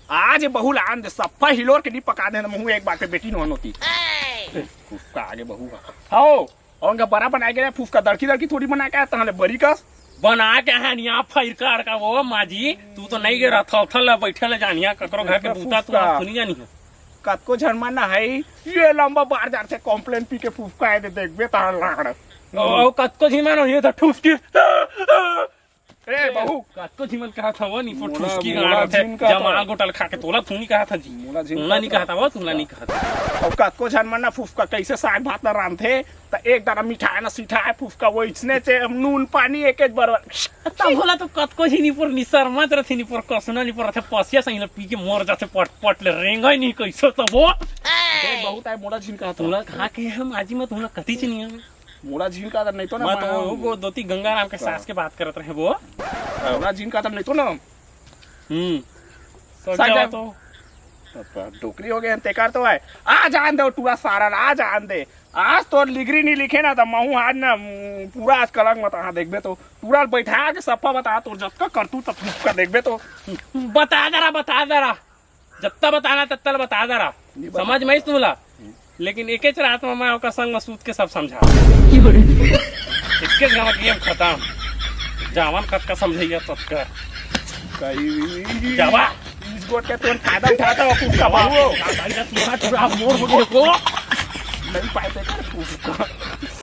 आज बहू लान दे सप्पा हिलोर के नहीं पका देना मुँह एक बार पे बेटी न होती फूफका आगे बहू हाओ और बड़ा बना के फूफका दड़की दड़की थोड़ी बना के आता बड़ी का बना के यहाँ फैरकार का वो माजी तू तो नहीं गिरा थल बैठे जानिया ककरो घर के बूता तू सुनी जानी है कतको झरमाना है ये लंबा बार जार से कॉम्प्लेन पी के फूफका है देखबे तार लाड़ ओ कतको झिमान हो ये तो ठुसकी ए बहू कतको झिमान कहा था वो नहीं पर ठुसकी गाड़ा थे जमा गोटल खा के तोला तू नहीं कहा था जी तूला नहीं कहा था वो तूला नहीं कहा था और कतको झरमाना फूफका कैसे साग भात ना रांधे तो एक दाना मिठाई ना सिठाए फूफका वो इसने से नून पानी एक एक बार तब बोला तो कतको झिनी पर निसर मत रथी नहीं पर कसना नहीं पर रथे पसिया सही पी के मर जाते पट पट ले रेंगा ही नहीं कैसे तो वो बहुत है मोड़ा झील का तोला खा के हम आजी मत होना कती च नहीं मोड़ा झील का नहीं तो ना मत वो दोती गंगा राम के सास के बात करत रहे वो मोड़ा झील का नहीं तो ना तो डोकरी हो गए तेकार तो है आ जान दे पूरा सारा आ जान दे आज तो लिगरी नहीं लिखे ना तो महू आज ना पूरा आज कलंग मत हाँ देखबे तो पूरा बैठा के सप्पा बता तो जब तक कर तू तब का देखबे तो बता दरा जत्ता बताना तत्ता बता दरा समझ में तुमला लेकिन एक रात में मैं ओका संग सूत के सब समझा एक गाँव गेम खत्म जावन कत का समझैया तत्कर जावा इस गोट के तुरंत फायदा उठाता हो फूफका बाबू पूरा मोड़ हो गया को नहीं पाए कर फूफका